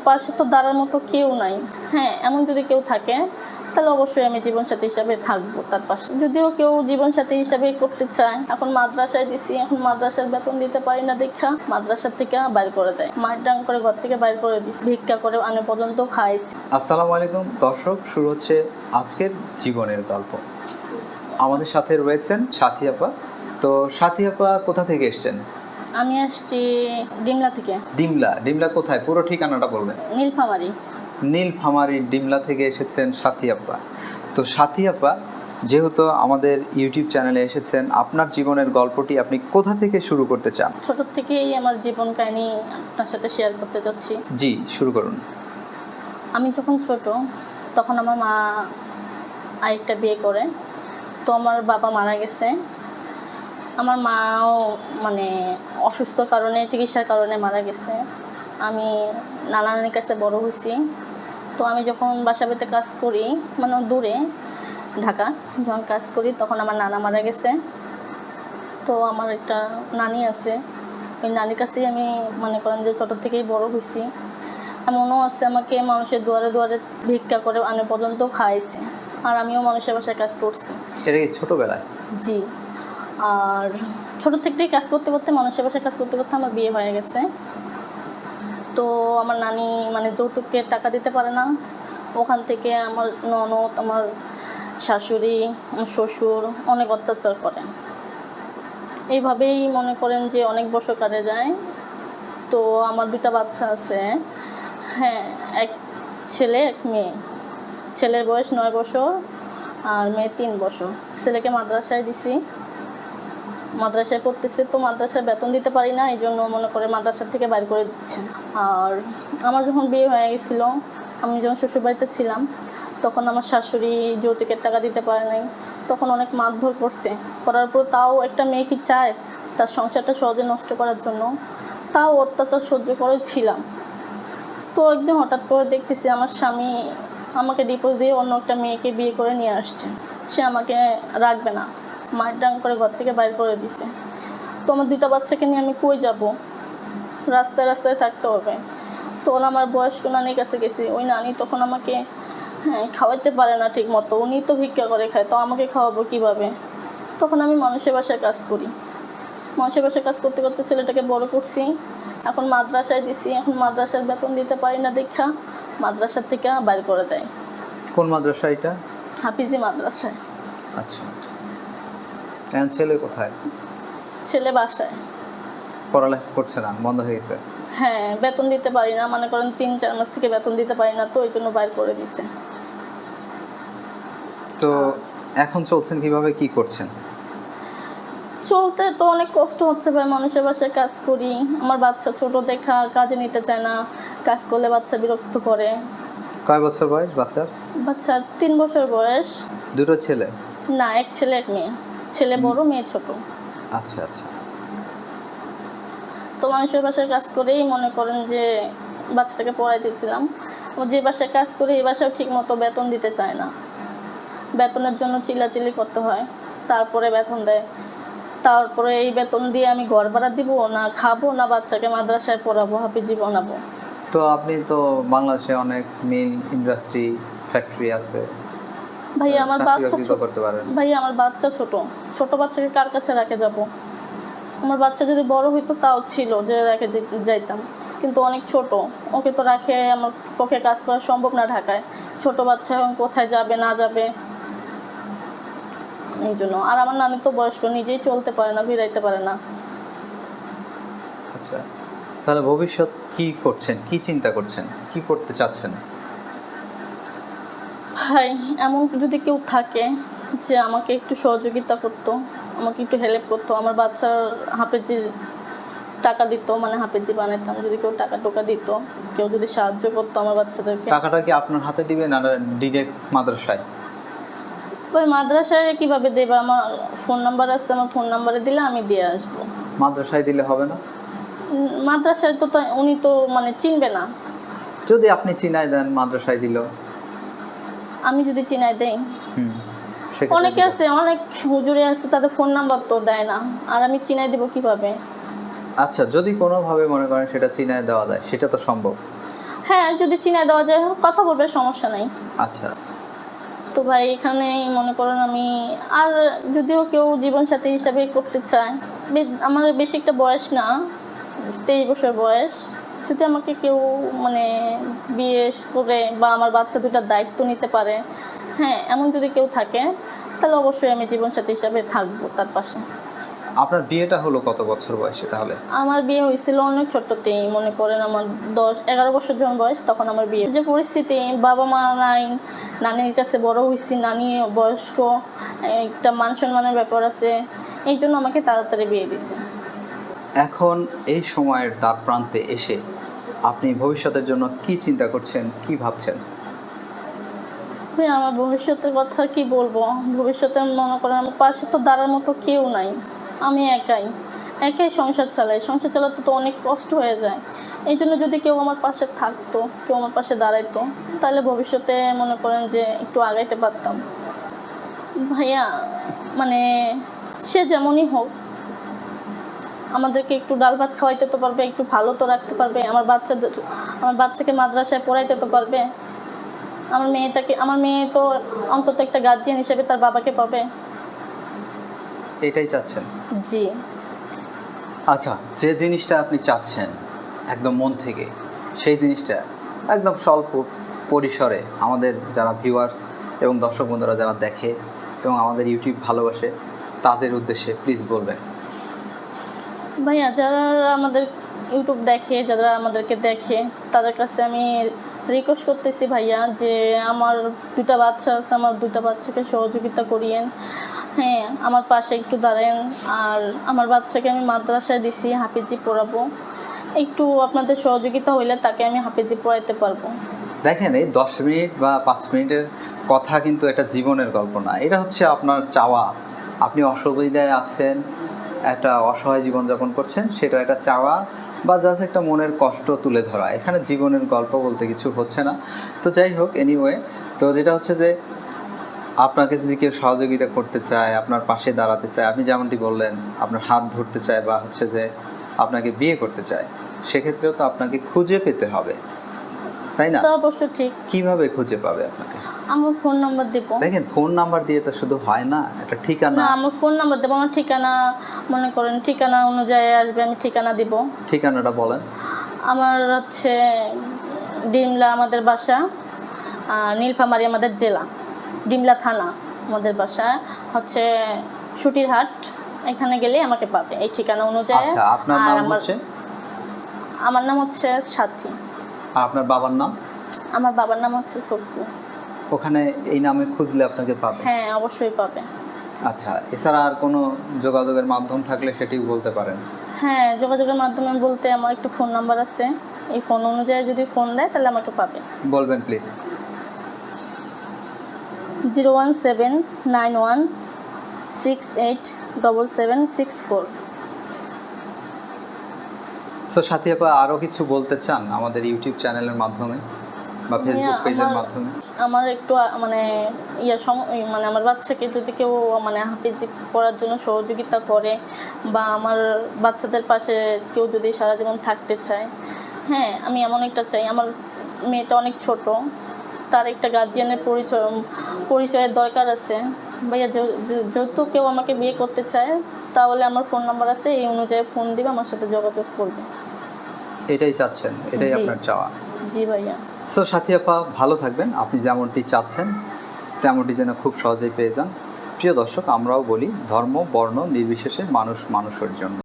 পাশে তো দাঁড়ার মতো কেউ নাই। হ্যাঁ, এমন যদি কেউ থাকে তাহলে অবশ্যই আমি জীবনসাথী হিসাবে থাকবো তার পাশে। যদিও কেউ জীবনসাথী হিসাবে করতে চায়, এখন মাদ্রাসায় দিছি, এখন মাদ্রাসার বেতন দিতে পারি না দেখা মাদ্রাসা থেকে বাইর করে দেয়, মারডাং করে ঘর থেকে বাইর করে দিছি, ভিক্ষা করে আনে পর্যন্ত খাইছি। আসসালামু আলাইকুম দর্শক, শুরু হচ্ছে আজকের জীবনের গল্প। আমাদের সাথে রয়েছেন সাথী আপা। তো সাথী আপা কোথা থেকে এসেছেন? আমি আসছি ডিমলা থেকে। ডিমলা কোথায়? পুরো ঠিকানাটা বলবেন। নীলফামারী ডিমলা থেকে এসেছেন সাথী আপা। তো সাথী আপা, যেহেতু আমাদের ইউটিউব চ্যানেলে এসেছেন, আপনার জীবনের গল্পটি আপনি কোথা থেকে শুরু করতে চান? ছোট থেকেই আমার জীবন কাহিনী আপনার সাথে শেয়ার করতে যাচ্ছি। জি, শুরু করুন। আমি যখন ছোট তখন আমার মা আরেকটা বিয়ে করে, তো আমার বাবা মারা গেছে। আমার মাও মানে অসুস্থ কারণে, চিকিৎসার কারণে মারা গেছে। আমি নানা নানির কাছে বড় হয়েছি। তো আমি যখন বাসা বাড়িতে কাজ করি, মানে দূরে ঢাকা যখন কাজ করি, তখন আমার নানা মারা গেছে। তো আমার একটা নানি আছে, ওই নানির কাছেই আমি মনে করেন যে ছোটোর থেকেই বড় হয়েছি। এমনও আছে আমাকে মানুষের দুয়ারে দুয়ারে ভিক্ষা করে আনে পর্যন্ত খাইছে, আর আমিও মানুষের বাসায় কাজ করছি। এটা কি ছোটোবেলায়? জি। আর ছোটো থেকেই কাজ করতে করতে, মানুষের বাসায় কাজ করতে করতে আমার বিয়ে হয়ে গেছে। তো আমার নানি মানে যৌতুকের টাকা দিতে পারে না, ওখান থেকে আমার ননদ, আমার শাশুড়ি, আমার শ্বশুর অনেক অত্যাচার করে। এইভাবেই মনে করেন যে অনেক বছর কাটে যায়। তো আমার দুটা বাচ্চা আছে, হ্যাঁ, এক ছেলে এক মেয়ে। ছেলের বয়স 9 বছর আর মেয়ে 3 বছর। ছেলেকে মাদ্রাসায় দিছি, মাদ্রাসায় পড়তেছে। তো মাদ্রাসায় বেতন দিতে পারি না, এই জন্য মনে করে মাদ্রাসার থেকে বাইর করে দিচ্ছে। আর আমার যখন বিয়ে হয়ে গেছিলো, আমি যখন শ্বশুরবাড়িতে ছিলাম, তখন আমার শাশুড়ি যৌতুকের টাকা দিতে পারে নাই, তখন অনেক মারধর করছে। করার পর তাও একটা মেয়ে কি চায় তার সংসারটা সহজে নষ্ট করার জন্য, তাও অত্যাচার সহ্য করে ছিলাম। তো একদিন হঠাৎ করে দেখতেছি আমার স্বামী আমাকে ডিভোর্স দিয়ে অন্য একটা মেয়েকে বিয়ে করে নিয়ে আসছে। সে আমাকে রাখবে না, মারডাং করে ঘর থেকে বাইর করে দিছে। তো আমার দুটা বাচ্চাকে নিয়ে আমি কই যাব? রাস্তায় রাস্তায় থাকতে হবে। তখন আমার বয়স্ক নানির কাছে গেছি। ওই নানি তখন আমাকে খাওয়াইতে পারে না ঠিক মতো, উনি তো ভিক্ষা করে খায়, তো আমাকে খাওয়াবো কীভাবে? তখন আমি মানুষের বাসায় কাজ করি। মানুষের বাসায় কাজ করতে করতে ছেলেটাকে বড় করছি। এখন মাদ্রাসায় দিছি, এখন মাদ্রাসার বেতন দিতে পারি না দেখা মাদ্রাসার থেকে বাইর করে দেয়। কোন মাদ্রাসা এটা? হাফিজি মাদ্রাসায়। আচ্ছা, এখন ছেলে কোথায়? ছেলে বাসায় পড়ালেখা করছে না, বন্ধ হয়ে গেছে? হ্যাঁ, বেতন দিতে পারি না, মনে করেন 3-4 মাস থেকে বেতন দিতে পারি না, তো ওই জন্য বাইর করে দিছে। তো এখন চলছেন কিভাবে, কি করছেন? চলতে তো অনেক কষ্ট হচ্ছে ভাই, মানুষের বাসায় কাজ করি। আমার বাচ্চা ছোট দেখা কাজে নিতে চায় না, কাজ করলে বাচ্চা বিরক্ত করে। কয় বছর বয়স বাচ্চার? বাচ্চার 3 বছর বয়স। দুটো ছেলে? না, এক ছেলে এক মেয়ে। ছেলে বড়, মেয়ে ছোট। আচ্ছা আচ্ছা। তো মানুষের বাসায় কাজ করেই মনে করেন যে বাচ্চাটাকে পড়াইতেছিলাম। যে বাসায় কাজ করে এই বাসায় ঠিক মতো বেতন দিতে চায় না, বেতনের জন্য চিল্লাচিল্লি করতে হয়, তারপরে বেতন দেয়। তারপরে এই বেতন দিয়ে আমি ঘর ভাড়া দিব না, খাবো না, বাচ্চাকে মাদ্রাসায় পড়াবো, হাফিজি বানাবো। তো আপনি তো বাংলাদেশে অনেক মিল, ইন্ডাস্ট্রি, ফ্যাক্টরি আছে, ভাইয়া আমার বাচ্চা করতে পারেন। ভাইয়া আমার বাচ্চা ছোট বাচ্চাকে কার কাছে রেখে যাব? আমার বাচ্চা যদি বড় হইতো তাও ছিল যে রেখে যাইতাম, কিন্তু অনেক ছোট, ওকে তো রাখে আমার পক্ষে কাজ করা সম্ভব না ঢাকায়। ছোট বাচ্চা এখন কোথায় যাবে না যাবে, এই জন্য। আর আমার নানি তো বয়স্ক, নিজেই চলতে পারে না, ভিড়াইতে পারে না। আচ্ছা, তাহলে ভবিষ্যৎ কি করছেন, কি চিন্তা করছেন, কি করতে চাচ্ছেন? ভাই, এমন যদি কেউ থাকে যে আমাকে একটু সহযোগিতা করতো, আমাকে একটু হেল্প করতো, আমার বাচ্চার হাফেজির টাকা দিত, মানে হাফেজি বানাইতাম, যদি কেউ টাকা টোকা দিত, কেউ যদি সাহায্য করতো আমার বাচ্চাদেরকে। টাকাটা কি আপনার হাতে দিবে না ডিরেক্ট মাদ্রাসায়? ওই মাদ্রাসায় কীভাবে দেবে? আমার ফোন নাম্বার আছে, আমার ফোন নাম্বারে দিলে আমি দিয়ে আসবো। মাদ্রাসায় দিলে হবে না? মাদ্রাসায় তো উনি তো মানে চিনবে না। যদি আপনি চিনাই দেন, মাদ্রাসায় দিল। আমি যদি চিনাই দেই, অনেকে আছে, অনেক হুজুরে আছে, তাদের ফোন নাম্বার তো দেয় না, আর আমি চিনাই দেবো কিভাবে? আচ্ছা, যদি কোনোভাবে মনে করেন সেটা চিনাই দেওয়া যায়, সেটা তো সম্ভব। হ্যাঁ, যদি চিনায় দেওয়া যায় কথা বলবে, সমস্যা নেই। আচ্ছা, তো ভাই এখানেই মনে করেন আমি আর যদিও কেউ জীবনসাথী হিসাবে করতে চায়, আমার বেশি একটা বয়স না, 23 বছর বয়স, যদি আমাকে কেউ মানে বিয়ে করে বা আমার বাচ্চা দুটার দায়িত্ব নিতে পারে, হ্যাঁ, এমন যদি কেউ থাকে তাহলে অবশ্যই আমি জীবনসাথী হিসাবে থাকবো তার পাশে। আপনার বিয়েটা হলো কত বছর বয়সে তাহলে? আমার বিয়ে হয়েছিল অনেক ছোট্টতেই, মনে করেন আমার 10-11 বছর যখন বয়স তখন আমার বিয়ে। যে পরিস্থিতি, বাবা মা নাই, নানির কাছে বড় হয়েছি, নানি বয়স্ক, একটা মান সম্মানের ব্যাপার আছে, এই জন্য আমাকে তাড়াতাড়ি বিয়ে দিছে। এখন এই সময়ের দ্বার প্রান্তে এসে আপনি ভবিষ্যতের জন্য কি চিন্তা করছেন, কি ভাবছেন? ভাই আমার ভবিষ্যতের কথা কি বলবো, ভবিষ্যতে মনে করেন আমার পাশে তো দাঁড়ার মতো কেউ নাই, আমি একাই সংসার চালাই, সংসার চালাতে তো অনেক কষ্ট হয়ে যায়। এই জন্য যদি কেউ আমার পাশে থাকতো, কেউ আমার পাশে দাঁড়াইতো, তাহলে ভবিষ্যতে মনে করেন যে একটু আগাইতে পারতাম। ভাইয়া মানে সে যেমনই হোক আমাদেরকে একটু ডাল ভাত খাওয়াইতে তো পারবে, একটু ভালো তো রাখতে পারবে, আমার বাচ্চাকে মাদ্রাসায় পড়াইতে তো পারবে, আমার মেয়ে তো অন্তত একটা গার্জিয়ান হিসেবে তার বাবাকে পাবে। এটাই চাচ্ছেন? জি। আচ্ছা, যে জিনিসটা আপনি চাচ্ছেন একদম মন থেকে, সেই জিনিসটা একদম স্বল্প পরিসরে আমাদের যারা ভিউয়ার্স এবং দর্শক বন্ধুরা যারা দেখে এবং আমাদের ইউটিউব ভালোবাসে তাদের উদ্দেশ্যে প্লিজ বলবেন। ভাইয়া যারা আমাদের ইউটিউব দেখে, যারা আমাদেরকে দেখে, তাদের কাছে আমি রিকোয়েস্ট করতেছি ভাইয়া যে আমার 2টা বাচ্চা আছে, আমার 2টা বাচ্চাকে সহযোগিতা করিয়েন, হ্যাঁ, আমার পাশে একটু দাঁড়ান। আর আমার বাচ্চাকে আমি মাদ্রাসায় দিছি, হাফিজি পড়াবো, একটু আপনাদের সহযোগিতা হইলে তাকে আমি হাফিজি পড়াইতে পারবো। দেখেন, এই 10 মিনিট বা 5 মিনিটের কথা কিন্তু এটা জীবনের গল্প না, এটা হচ্ছে আপনার চাওয়া। আপনি অসুবিধায় আছেন, একটা অসহায় জীবনযাপন করছেন, সেটা একটা চাওয়া বা জাস্ট একটা মনের কষ্ট তুলে ধরা। এখানে জীবনের গল্প বলতে কিছু হচ্ছে না। তো যাই হোক, এনিওয়ে, তো যেটা হচ্ছে যে আপনাকে যদি কেউ সহযোগিতা করতে চায়, আপনার পাশে দাঁড়াতে চায়, আপনি যেমনটি বললেন আপনার হাত ধরতে চায় বা হচ্ছে যে আপনাকে বিয়ে করতে চায়, সেক্ষেত্রেও তো আপনাকে খুঁজে পেতে হবে, তাই না? তো অবশ্য ঠিক। কিভাবে খুঁজে পাবে আপনাকে? আমার ফোন নাম্বার দেব। দেখেন, ফোন নাম্বার দিয়ে তো শুধু হয় না, একটা ঠিকানা। না, আমার ফোন নাম্বার দেবো, আমার ঠিকানা মনে করেন ঠিকানা অনুযায়ী আসবে, আমি ঠিকানা দিব। ঠিকানাটা বলেন। আমার হচ্ছে ডিমলা আমাদের বাসা, নীলফামারী আমাদের জেলা, ডিমলা থানা আমাদের বাসা, হচ্ছে সুটিরহাট, এখানে গেলে আমাকে পাবে এই ঠিকানা অনুযায়ী। আচ্ছা, আপনার আর নাম হচ্ছে? আমার নাম হচ্ছে সাথী। আর আপনার বাবার নাম? আমার বাবার নাম হচ্ছে সক্কু। ওখানে এই নামে খুঁজলে আপনাকে পাবে? হ্যাঁ, অবশ্যই পাবে। আচ্ছা, এছাড়া আর কোনো যোগাযোগের মাধ্যম থাকলে সেটিও বলতে পারেন। হ্যাঁ, যোগাযোগের মাধ্যমে বলতে আমার একটা ফোন নাম্বার আছে, এই ফোন অনুযায়ী যদি ফোন দেয় তাহলে আমাকে পাবে। বলবেন প্লিজ। 01791687764। সো সাথী আপা, আরও কিছু বলতে চান আমাদের ইউটিউব চ্যানেলের মাধ্যমে বা ফেসবুক পেজের মাধ্যমে? আমার একটু মানে মানে আমার বাচ্চাকে যদি কেউ মানে হাফিজি পড়ার জন্য সহযোগিতা করে বা আমার বাচ্চাদের পাশে কেউ যদি সারা জীবন থাকতে চায়, হ্যাঁ, আমি এমন একটা চাই। আমার মেয়েটা অনেক ছোট, তার একটা গার্জিয়ানের পরিচয়ের দরকার আছে ভাইয়া। যেহেতু কেউ আমাকে বিয়ে করতে চায় তাহলে আমার ফোন নাম্বার আছে, এই অনুযায়ী ফোন দিবে, আমার সাথে যোগাযোগ করবে। এটাই চাচ্ছেন, এটাই আপনার চাওয়া? জি ভাইয়া। সো সাথী আপা, ভালো থাকবেন। আপনি যেমনটি চাচ্ছেন তেমনটি যেন খুব সহজেই পেয়ে যান। প্রিয় দর্শক, আমরাও বলি ধর্ম বর্ণ নির্বিশেষে মানুষ মানুষের জন্য।